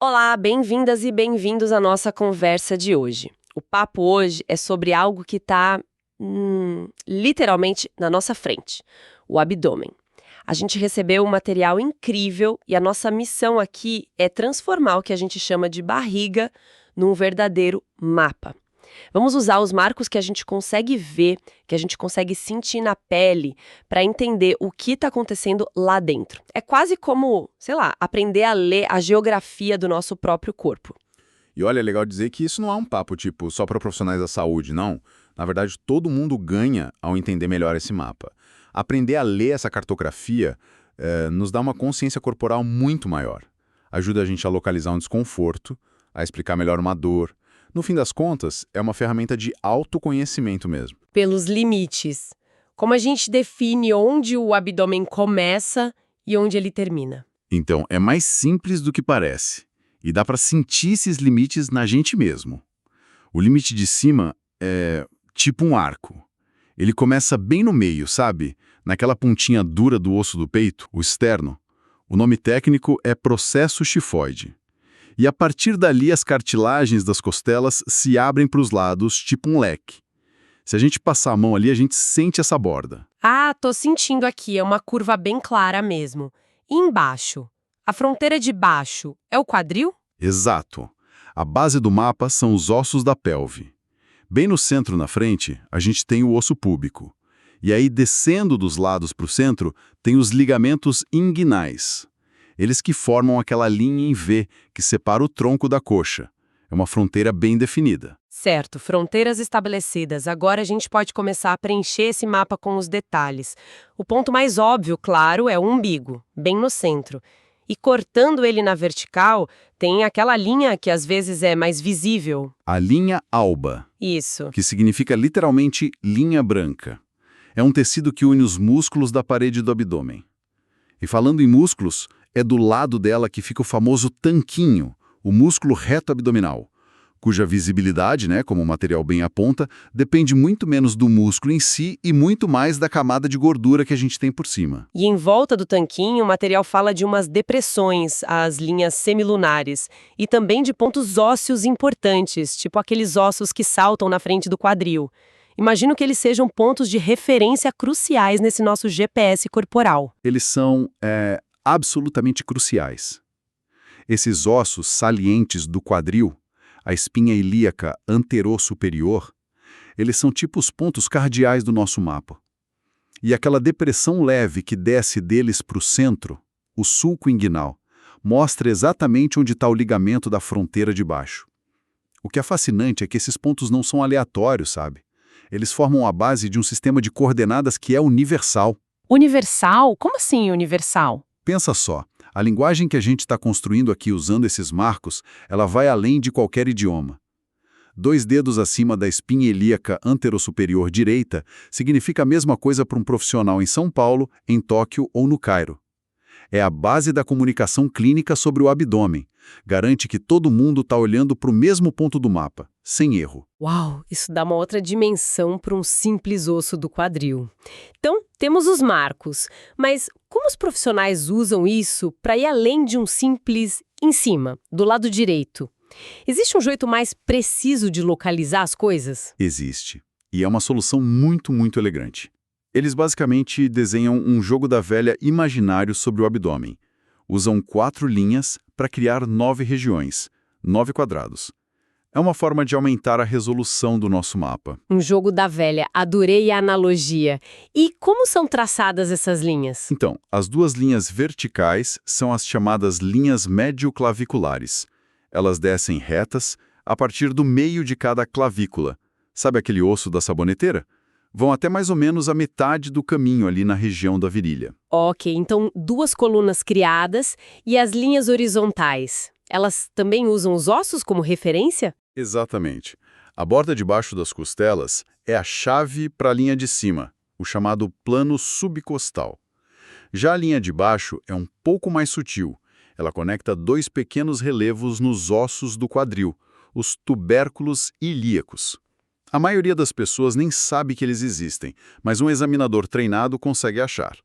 Olá, bem-vindas e bem-vindos à nossa conversa de hoje. O papo hoje é sobre algo que está literalmente na nossa frente, o abdômen. A gente recebeu um material incrível e a nossa missão aqui é transformar o que a gente chama de barriga num verdadeiro mapa. Vamos usar os marcos que a gente consegue ver, que a gente consegue sentir na pele, para entender o que está acontecendo lá dentro. É quase como, sei lá, aprender a ler a geografia do nosso próprio corpo. E olha, é legal dizer que isso não é um papo tipo só para profissionais da saúde, não. Na verdade, todo mundo ganha ao entender melhor esse mapa. Aprender a ler essa cartografia nos dá uma consciência corporal muito maior. Ajuda a gente a localizar um desconforto, a explicar melhor uma dor. No fim das contas, é uma ferramenta de autoconhecimento mesmo. Pelos limites. Como a gente define onde o abdômen começa e onde ele termina? Então, é mais simples do que parece. E dá para sentir esses limites na gente mesmo. O limite de cima é tipo um arco. Ele começa bem no meio, sabe? Naquela pontinha dura do osso do peito, o externo. O nome técnico é processo xifoide. E a partir dali as cartilagens das costelas se abrem para os lados, tipo um leque. Se a gente passar a mão ali, a gente sente essa borda. Ah, tô sentindo aqui, é uma curva bem clara mesmo. E embaixo? A fronteira de baixo é o quadril? Exato. A base do mapa são os ossos da pelve. Bem no centro, na frente, a gente tem o osso púbico. E aí, descendo dos lados para o centro, tem os ligamentos inguinais. Eles que formam aquela linha em V que separa o tronco da coxa. É uma fronteira bem definida. Certo, fronteiras estabelecidas. Agora a gente pode começar a preencher esse mapa com os detalhes. O ponto mais óbvio, claro, é o umbigo, bem no centro. E cortando ele na vertical, tem aquela linha que às vezes é mais visível. A linha alba, Isso. que significa literalmente linha branca. É um tecido que une os músculos da parede do abdômen. E falando em músculos, é do lado dela que fica o famoso tanquinho, o músculo reto abdominal, cuja visibilidade, como o material bem aponta, depende muito menos do músculo em si e muito mais da camada de gordura que a gente tem por cima. E em volta do tanquinho, o material fala de umas depressões, as linhas semilunares, e também de pontos ósseos importantes, tipo aqueles ossos que saltam na frente do quadril. Imagino que eles sejam pontos de referência cruciais nesse nosso GPS corporal. Eles são absolutamente cruciais. Esses ossos salientes do quadril, a espinha ilíaca anterosuperior, eles são tipo os pontos cardeais do nosso mapa. E aquela depressão leve que desce deles para o centro, o sulco inguinal, mostra exatamente onde está o ligamento da fronteira de baixo. O que é fascinante é que esses pontos não são aleatórios, sabe? Eles formam a base de um sistema de coordenadas que é universal. Universal? Como assim universal? Pensa só, a linguagem que a gente está construindo aqui usando esses marcos, ela vai além de qualquer idioma. 2 dedos acima da espinha ilíaca anterosuperior direita significa a mesma coisa para um profissional em São Paulo, em Tóquio ou no Cairo. É a base da comunicação clínica sobre o abdômen. Garante que todo mundo está olhando para o mesmo ponto do mapa, sem erro. Uau, isso dá uma outra dimensão para um simples osso do quadril. Então, temos os marcos, mas como os profissionais usam isso para ir além de um simples em cima, do lado direito? Existe um jeito mais preciso de localizar as coisas? Existe. E é uma solução muito, muito elegante. Eles basicamente desenham um jogo da velha imaginário sobre o abdômen. Usam 4 linhas para criar 9 regiões, 9 quadrados. É uma forma de aumentar a resolução do nosso mapa. Um jogo da velha, adorei a analogia. E como são traçadas essas linhas? Então, as 2 linhas verticais são as chamadas linhas médio-claviculares. Elas descem retas a partir do meio de cada clavícula. Sabe aquele osso da saboneteira? Vão até mais ou menos a metade do caminho ali na região da virilha. Ok, então 2 colunas criadas e as linhas horizontais. Elas também usam os ossos como referência? Exatamente. A borda de baixo das costelas é a chave para a linha de cima, o chamado plano subcostal. Já a linha de baixo é um pouco mais sutil. Ela conecta 2 pequenos relevos nos ossos do quadril, os tubérculos ilíacos. A maioria das pessoas nem sabe que eles existem, mas um examinador treinado consegue achar.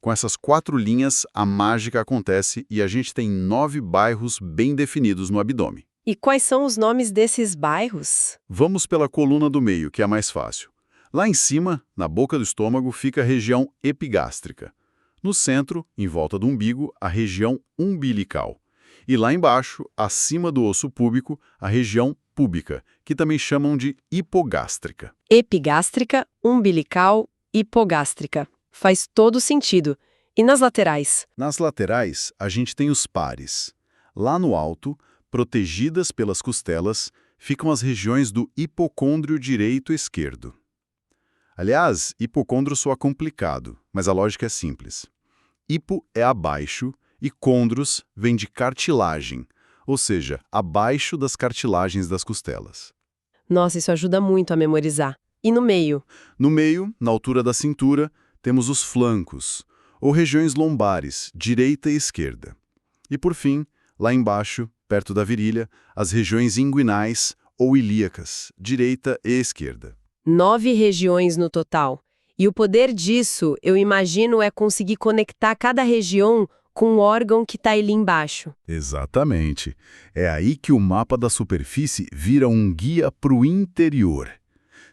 Com essas 4 linhas, a mágica acontece e a gente tem 9 bairros bem definidos no abdômen. E quais são os nomes desses bairros? Vamos pela coluna do meio, que é a mais fácil. Lá em cima, na boca do estômago, fica a região epigástrica. No centro, em volta do umbigo, a região umbilical. E lá embaixo, acima do osso púbico, a região púbica, que também chamam de hipogástrica. Epigástrica, umbilical, hipogástrica. Faz todo sentido. E nas laterais? Nas laterais, a gente tem os pares. Lá no alto, protegidas pelas costelas, ficam as regiões do hipocôndrio direito e esquerdo. Aliás, hipocôndrio soa complicado, mas a lógica é simples. Hipo é abaixo e condros vem de cartilagem, ou seja, abaixo das cartilagens das costelas. Nossa, isso ajuda muito a memorizar. E no meio? No meio, na altura da cintura, temos os flancos, ou regiões lombares, direita e esquerda. E por fim, lá embaixo, perto da virilha, as regiões inguinais ou ilíacas, direita e esquerda. 9 regiões no total. E o poder disso, eu imagino, é conseguir conectar cada região com o órgão que está ali embaixo. Exatamente. É aí que o mapa da superfície vira um guia para o interior.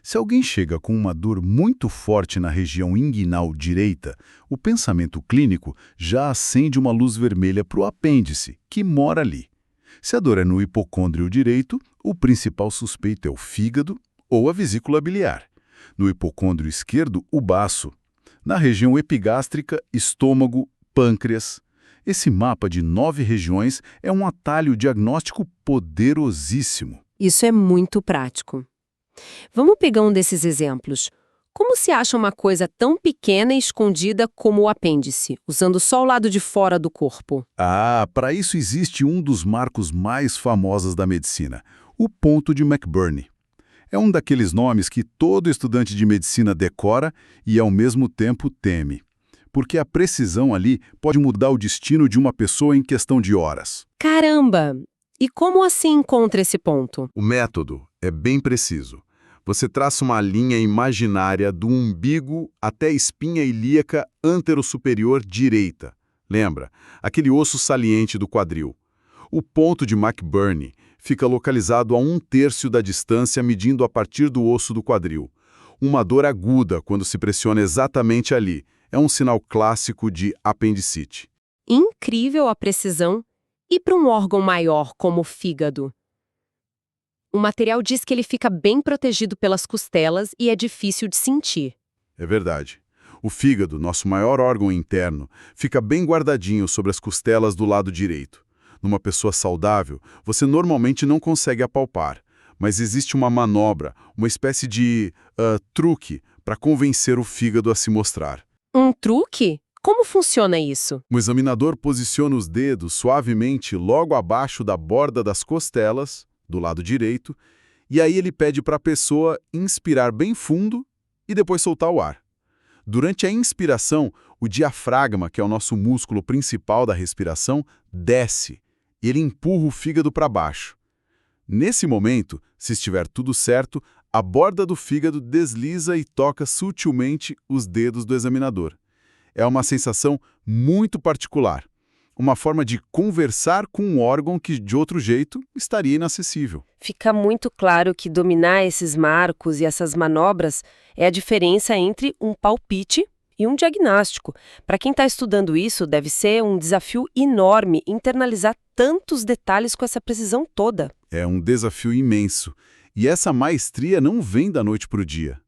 Se alguém chega com uma dor muito forte na região inguinal direita, o pensamento clínico já acende uma luz vermelha para o apêndice, que mora ali. Se a dor é no hipocôndrio direito, o principal suspeito é o fígado ou a vesícula biliar. No hipocôndrio esquerdo, o baço. Na região epigástrica, estômago, pâncreas. Esse mapa de 9 regiões é um atalho diagnóstico poderosíssimo. Isso é muito prático. Vamos pegar um desses exemplos. Como se acha uma coisa tão pequena e escondida como o apêndice, usando só o lado de fora do corpo? Para isso existe um dos marcos mais famosos da medicina, o ponto de McBurney. É um daqueles nomes que todo estudante de medicina decora e, ao mesmo tempo, teme. Porque a precisão ali pode mudar o destino de uma pessoa em questão de horas. Caramba! E como assim encontra esse ponto? O método é bem preciso. Você traça uma linha imaginária do umbigo até a espinha ilíaca antero-superior direita. Lembra? Aquele osso saliente do quadril. O ponto de McBurney fica localizado a 1/3 da distância medindo a partir do osso do quadril. Uma dor aguda quando se pressiona exatamente ali. É um sinal clássico de apendicite. Incrível a precisão. E para um órgão maior como o fígado? O material diz que ele fica bem protegido pelas costelas e é difícil de sentir. É verdade. O fígado, nosso maior órgão interno, fica bem guardadinho sobre as costelas do lado direito. Numa pessoa saudável, você normalmente não consegue apalpar, mas existe uma manobra, uma espécie de truque para convencer o fígado a se mostrar. Um truque? Como funciona isso? O examinador posiciona os dedos suavemente logo abaixo da borda das costelas, do lado direito, e aí ele pede para a pessoa inspirar bem fundo e depois soltar o ar. Durante a inspiração, o diafragma, que é o nosso músculo principal da respiração, desce e ele empurra o fígado para baixo. Nesse momento, se estiver tudo certo, a borda do fígado desliza e toca sutilmente os dedos do examinador. É uma sensação muito particular, uma forma de conversar com um órgão que, de outro jeito, estaria inacessível. Fica muito claro que dominar esses marcos e essas manobras é a diferença entre um palpite e um diagnóstico. Para quem está estudando isso, deve ser um desafio enorme internalizar tantos detalhes com essa precisão toda. É um desafio imenso. E essa maestria não vem da noite para o dia.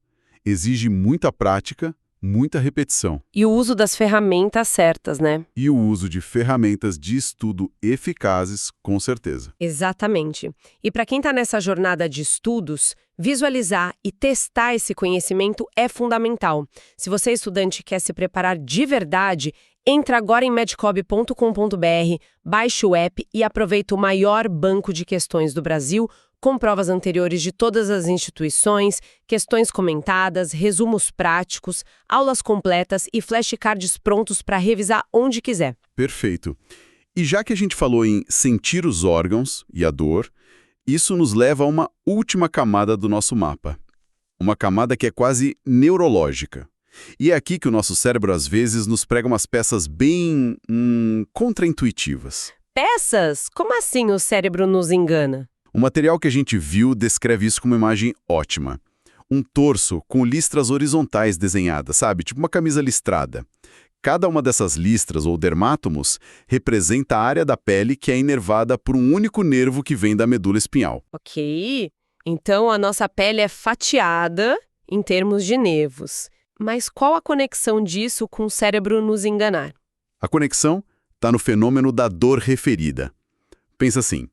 Exige muita prática, muita repetição. E o uso das ferramentas certas, né? E o uso de ferramentas de estudo eficazes, com certeza. Exatamente. E para quem está nessa jornada de estudos, visualizar e testar esse conhecimento é fundamental. Se você é estudante e quer se preparar de verdade, entra agora em medcob.com.br, baixe o app e aproveita o maior banco de questões do Brasil, com provas anteriores de todas as instituições, questões comentadas, resumos práticos, aulas completas e flashcards prontos para revisar onde quiser. Perfeito. E já que a gente falou em sentir os órgãos e a dor, isso nos leva a uma última camada do nosso mapa. Uma camada que é quase neurológica. E é aqui que o nosso cérebro às vezes nos prega umas peças bem contraintuitivas. Peças? Como assim o cérebro nos engana? O material que a gente viu descreve isso com uma imagem ótima. Um torso com listras horizontais desenhadas, sabe? Tipo uma camisa listrada. Cada uma dessas listras ou dermátomos representa a área da pele que é inervada por um único nervo que vem da medula espinhal. Ok, então a nossa pele é fatiada em termos de nervos. Mas qual a conexão disso com o cérebro nos enganar? A conexão está no fenômeno da dor referida. Pensa assim,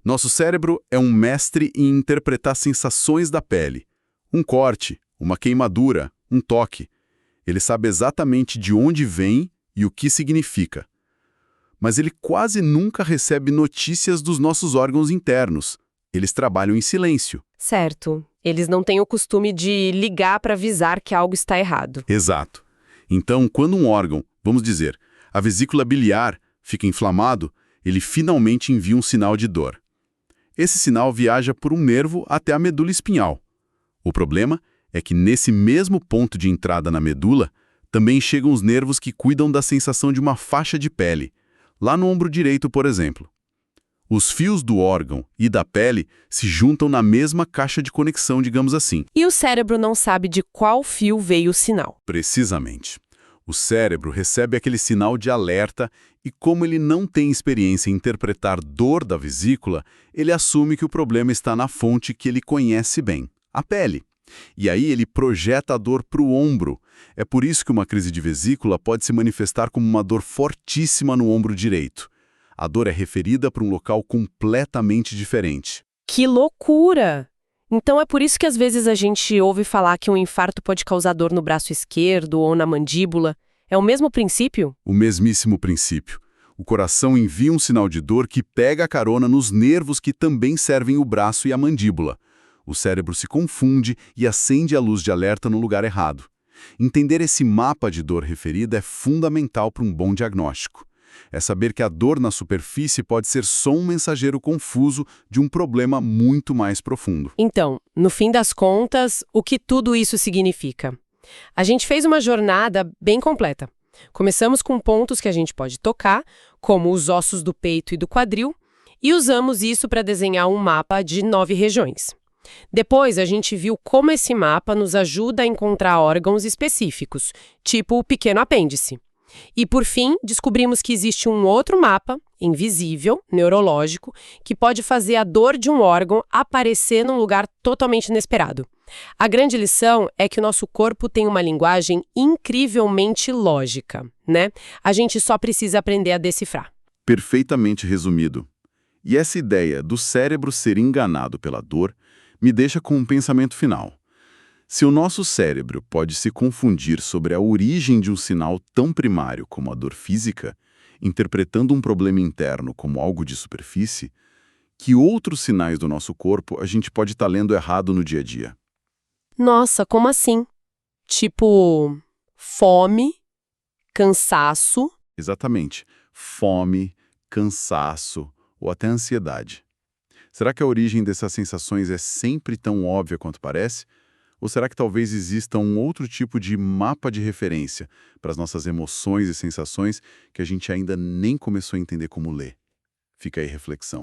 nosso cérebro é um mestre em interpretar sensações da pele. Um corte, uma queimadura, um toque. Ele sabe exatamente de onde vem e o que significa. Mas ele quase nunca recebe notícias dos nossos órgãos internos. Eles trabalham em silêncio. Certo. Eles não têm o costume de ligar para avisar que algo está errado. Exato. Então, quando um órgão, vamos dizer, a vesícula biliar, fica inflamado, ele finalmente envia um sinal de dor. Esse sinal viaja por um nervo até a medula espinhal. O problema é que nesse mesmo ponto de entrada na medula, também chegam os nervos que cuidam da sensação de uma faixa de pele, lá no ombro direito, por exemplo. Os fios do órgão e da pele se juntam na mesma caixa de conexão, digamos assim. E o cérebro não sabe de qual fio veio o sinal. Precisamente. O cérebro recebe aquele sinal de alerta e, como ele não tem experiência em interpretar dor da vesícula, ele assume que o problema está na fonte que ele conhece bem, a pele. E aí ele projeta a dor para o ombro. É por isso que uma crise de vesícula pode se manifestar como uma dor fortíssima no ombro direito. A dor é referida para um local completamente diferente. Que loucura! Então é por isso que às vezes a gente ouve falar que um infarto pode causar dor no braço esquerdo ou na mandíbula. É o mesmo princípio? O mesmíssimo princípio. O coração envia um sinal de dor que pega a carona nos nervos que também servem o braço e a mandíbula. O cérebro se confunde e acende a luz de alerta no lugar errado. Entender esse mapa de dor referida é fundamental para um bom diagnóstico. É saber que a dor na superfície pode ser só um mensageiro confuso de um problema muito mais profundo. Então, no fim das contas, o que tudo isso significa? A gente fez uma jornada bem completa. Começamos com pontos que a gente pode tocar, como os ossos do peito e do quadril, e usamos isso para desenhar um mapa de 9 regiões. Depois, a gente viu como esse mapa nos ajuda a encontrar órgãos específicos, tipo o pequeno apêndice. E, por fim, descobrimos que existe um outro mapa, invisível, neurológico, que pode fazer a dor de um órgão aparecer num lugar totalmente inesperado. A grande lição é que o nosso corpo tem uma linguagem incrivelmente lógica, né? A gente só precisa aprender a decifrar. Perfeitamente resumido. E essa ideia do cérebro ser enganado pela dor me deixa com um pensamento final. Se o nosso cérebro pode se confundir sobre a origem de um sinal tão primário como a dor física, interpretando um problema interno como algo de superfície, que outros sinais do nosso corpo a gente pode estar lendo errado no dia a dia? Nossa, como assim? Tipo, fome, cansaço. Exatamente. Fome, cansaço ou até ansiedade. Será que a origem dessas sensações é sempre tão óbvia quanto parece? Ou será que talvez exista um outro tipo de mapa de referência para as nossas emoções e sensações que a gente ainda nem começou a entender como ler? Fica aí a reflexão.